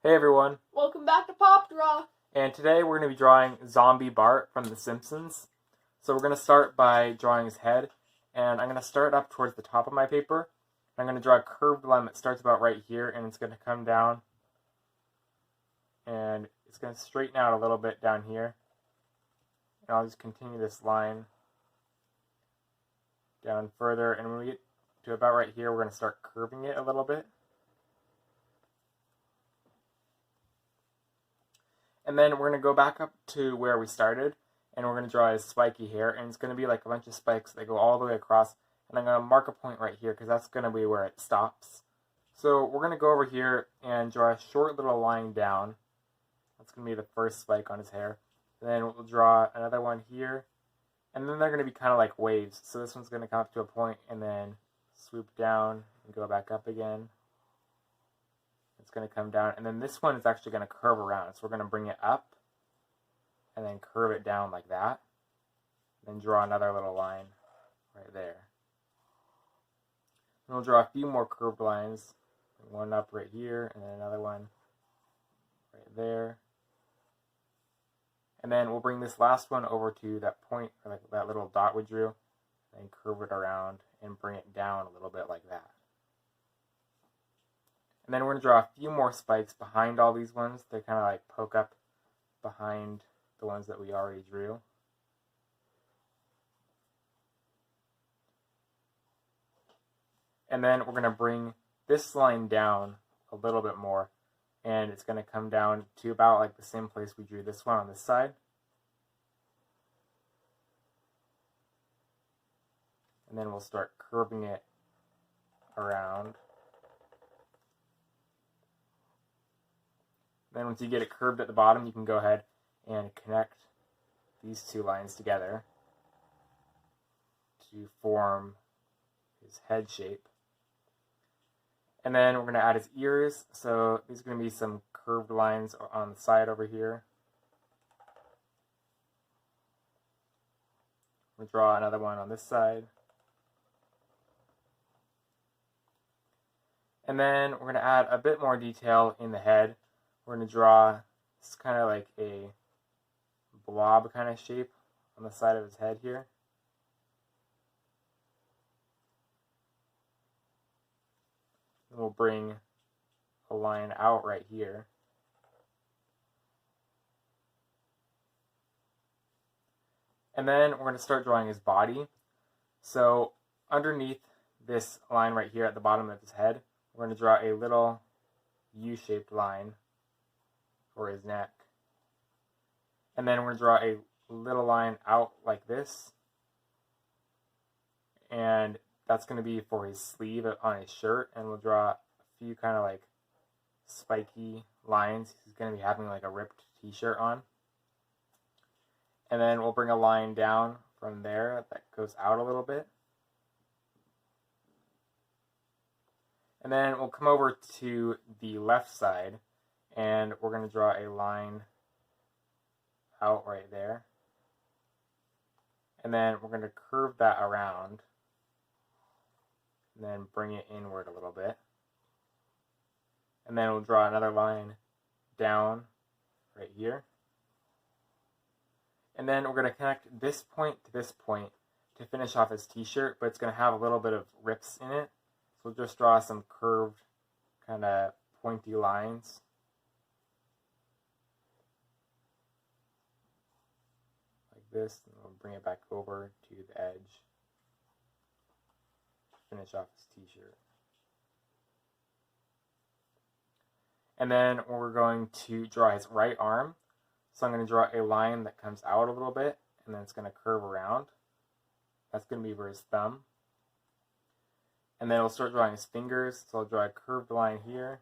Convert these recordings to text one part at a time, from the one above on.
Hey everyone, Welcome back to Pop Draw. and today we're going to be drawing Zombie Bart from The Simpsons. So we're going to start by drawing his head, and I'm going to start up towards the top of my paper. I'm going to draw a curved line that starts about right here, and it's going to come down, and it's going to straighten out a little bit down here. And I'll just continue this line down further, and when we get to about right here, we're going to start curving it a little bit. And then we're going to go back up to where we started, and we're going to draw his spiky hair, and it's going to be like a bunch of spikes that go all the way across, and I'm going to mark a point right here because that's going to be where it stops. So we're going to go over here and draw a short little line down. That's going to be the first spike on his hair. And then we'll draw another one here, and then they're going to be kind of like waves. So this one's going to come up to a point and then swoop down and go back up again. It's going to come down, and then this one is actually going to curve around. So we're going to bring it up and then curve it down like that. Then draw another little line right there. And we'll draw a few more curved lines. One up right here, and then another one right there. And then we'll bring this last one over to that point, or like that little dot we drew, and curve it around and bring it down a little bit like that. And then we're going to draw a few more spikes behind all these ones. They kind of like poke up behind the ones that we already drew. And then we're going to bring this line down a little bit more. And it's going to come down to about like the same place we drew this one on this side. And then we'll start curving it around. Then once you get it curved at the bottom, you can go ahead and connect these two lines together to form his head shape. And then we're going to add his ears. So these are going to be some curved lines on the side over here. We'll draw another one on this side. And then we're going to add a bit more detail in the head. We're going to draw this kind of like a blob kind of shape on the side of his head here. And we'll bring a line out right here. And then we're going to start drawing his body. So underneath this line right here at the bottom of his head, we're going to draw a little U-shaped line for his neck. And then we're going to draw a little line out like this. And that's going to be for his sleeve on his shirt. And we'll draw a few kind of like spiky lines. He's going to be having like a ripped t-shirt on. And then we'll bring a line down from there that goes out a little bit. And then we'll come over to the left side, and we're going to draw a line out right there. And then we're going to curve that around, and then bring it inward a little bit. And then we'll draw another line down right here. And then we're going to connect this point to this point to finish off his t-shirt, but it's going to have a little bit of rips in it. So we'll just draw some curved, kind of pointy lines. Like this, and we'll bring it back over to the edge to finish off his t-shirt. And then we're going to draw his right arm. So I'm going to draw a line that comes out a little bit, and then it's going to curve around. That's going to be for his thumb. And then we'll start drawing his fingers. So I'll draw a curved line here.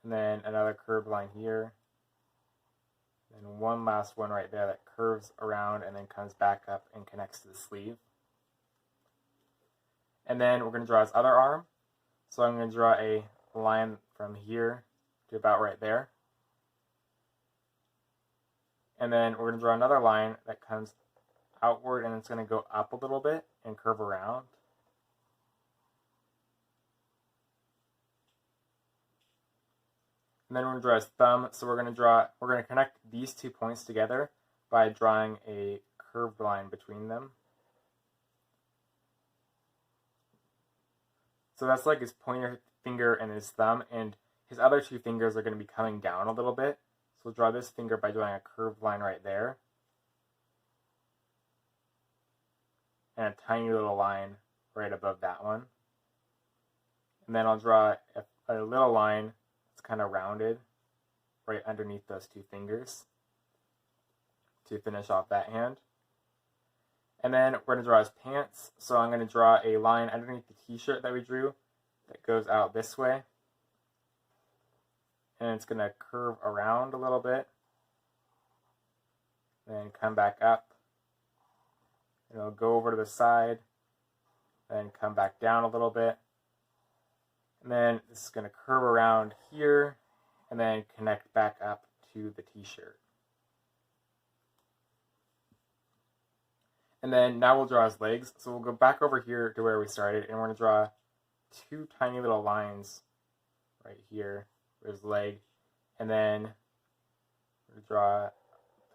And then another curved line here. And one last one right there that curves around and then comes back up and connects to the sleeve. And then we're going to draw his other arm. So I'm going to draw a line from here to about right there. And then we're going to draw another line that comes outward, and it's going to go up a little bit and curve around. And then we're going to draw his thumb. So we're going to connect these 2 points together by drawing a curved line between them. So that's like his pointer finger and his thumb, and his other 2 fingers are going to be coming down a little bit. So we'll draw this finger by drawing a curved line right there. And a tiny little line right above that one. And then I'll draw a little line that's kind of rounded right underneath those 2 fingers to finish off that hand. And then we're going to draw his pants. So I'm going to draw a line underneath the t-shirt that we drew that goes out this way. And it's going to curve around a little bit. Then come back up. And it'll go over to the side. Then come back down a little bit. And then this is going to curve around here. And then connect back up to the t-shirt. And then now we'll draw his legs. So we'll go back over here to where we started, and we're going to draw 2 tiny little lines right here for his leg. And then we're going to draw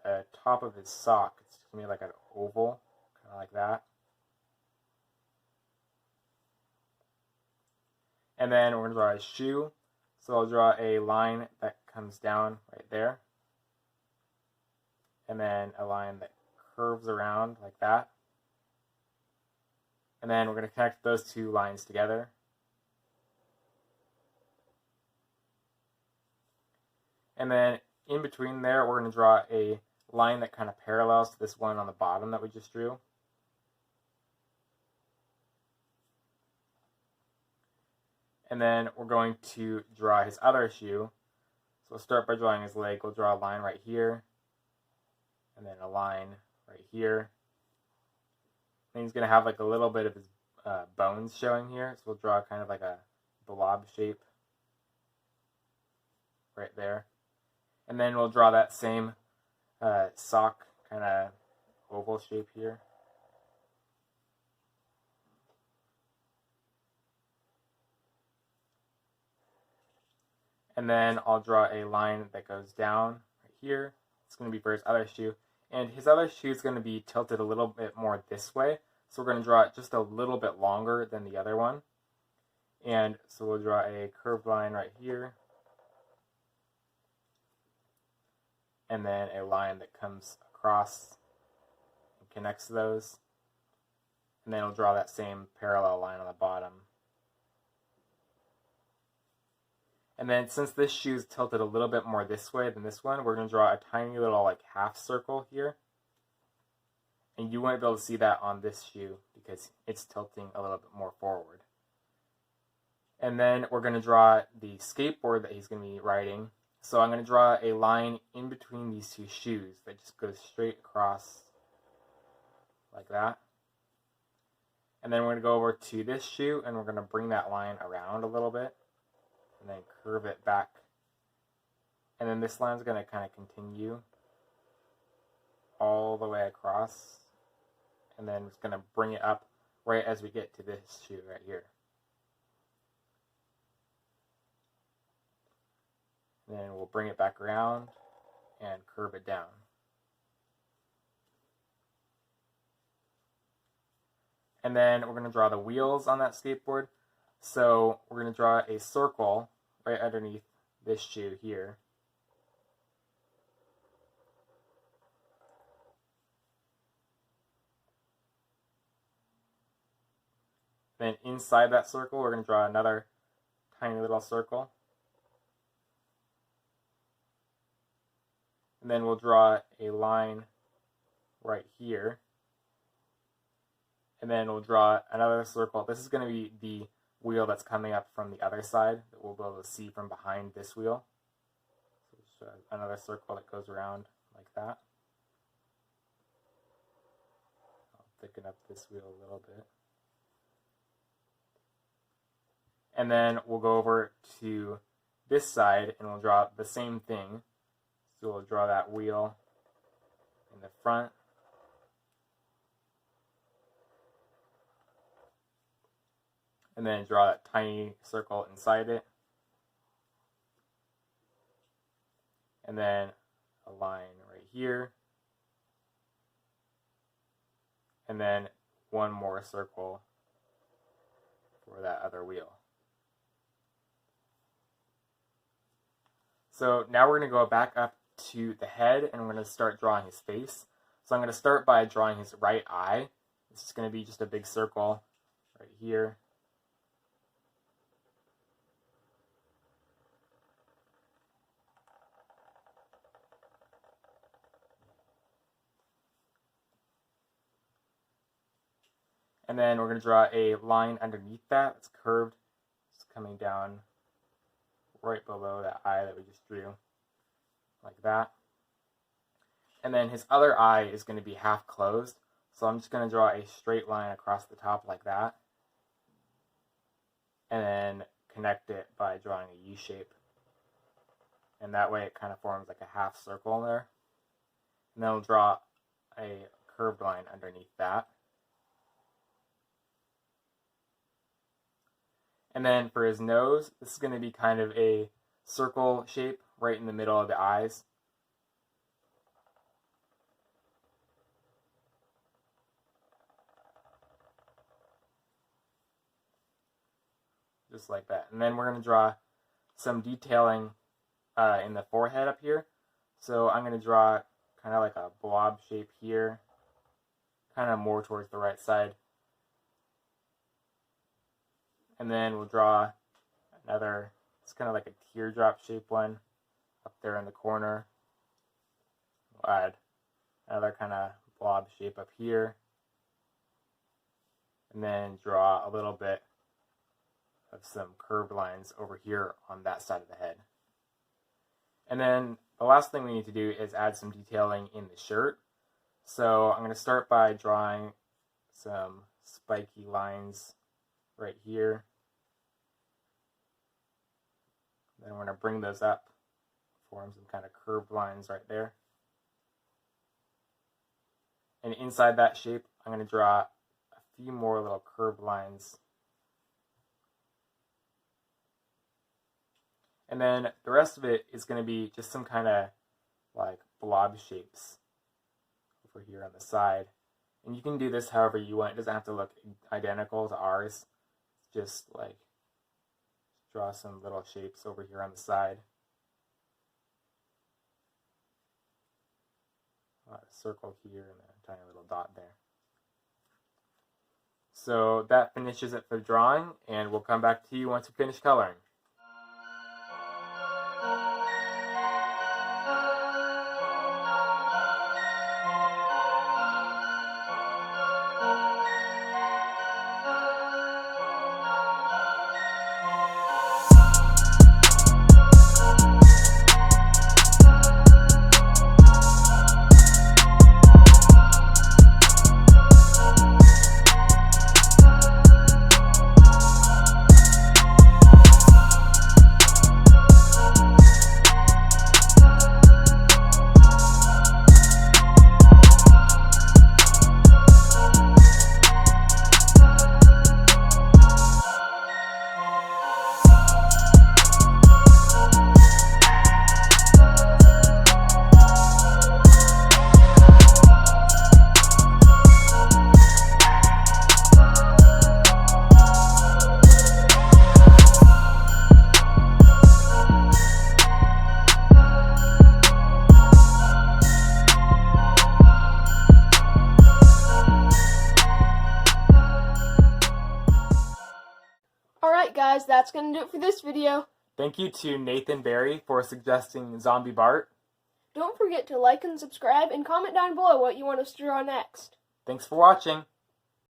the top of his sock. It's going to be like an oval, kind of like that. And then we're going to draw his shoe. So I'll draw a line that comes down right there. And then a line that curves around like that. And then we're going to connect those 2 lines together. And then in between there, we're going to draw a line that kind of parallels to this one on the bottom that we just drew. And then we're going to draw his other shoe. So we'll start by drawing his leg. We'll draw a line right here. And then a line right here. And he's going to have like a little bit of his bones showing here. So we'll draw kind of like a blob shape right there. And then we'll draw that same sock kind of oval shape here. And then I'll draw a line that goes down right here. It's going to be for his other shoe. And his other shoe is going to be tilted a little bit more this way. So we're going to draw it just a little bit longer than the other one. And so we'll draw a curved line right here. And then a line that comes across and connects those. And then we'll draw that same parallel line on the bottom. And then since this shoe is tilted a little bit more this way than this one, we're going to draw a tiny little like half circle here. And you won't be able to see that on this shoe because it's tilting a little bit more forward. And then we're going to draw the skateboard that he's going to be riding. So I'm going to draw a line in between these 2 shoes that just goes straight across like that. And then we're going to go over to this shoe and we're going to bring that line around a little bit. And then curve it back. And then this line is going to kind of continue all the way across. And then it's going to bring it up right as we get to this shoe right here. And then we'll bring it back around and curve it down. And then we're going to draw the wheels on that skateboard. So we're going to draw a circle right underneath this shoe here. Then inside that circle, we're going to draw another tiny little circle. And then we'll draw a line right here. And then we'll draw another circle. This is going to be the wheel that's coming up from the other side that we'll be able to see from behind this wheel. So another circle that goes around like that. I'll thicken up this wheel a little bit. And then we'll go over to this side and we'll draw the same thing. So we'll draw that wheel in the front. And then draw that tiny circle inside it. and then a line right here, and then one more circle for that other wheel. So now we're going to go back up to the head, and we're going to start drawing his face. So I'm going to start by drawing his right eye. This is going to be just a big circle right here. And then we're going to draw a line underneath that. It's curved. It's coming down right below that eye that we just drew, like that. And then his other eye is going to be half closed. So I'm just going to draw a straight line across the top like that. And then connect it by drawing a U shape. And that way it kind of forms like a half circle there. And then we'll draw a curved line underneath that. And then for his nose, this is going to be kind of a circle shape right in the middle of the eyes. Just like that. And then we're going to draw some detailing in the forehead up here. So I'm going to draw kind of like a blob shape here, kind of more towards the right side. And then we'll draw another, it's kind of like a teardrop shaped one up there in the corner. We'll add another kind of blob shape up here. And then draw a little bit of some curved lines over here on that side of the head. And then the last thing we need to do is add some detailing in the shirt. So I'm going to start by drawing some spiky lines right here. Then we're going to bring those up, form some kind of curved lines right there. And inside that shape, I'm going to draw a few more little curved lines. And then the rest of it is going to be just some kind of like blob shapes over here on the side. And you can do this however you want. It doesn't have to look identical to ours. Just like draw some little shapes over here on the side. A circle here and a tiny little dot there. So that finishes it for the drawing, and we'll come back to you once we finish coloring. Alright guys, that's going to do it for this video. Thank you to Nathan Barry for suggesting Zombie Bart. Don't forget to like and subscribe and comment down below what you want us to draw next. Thanks for watching.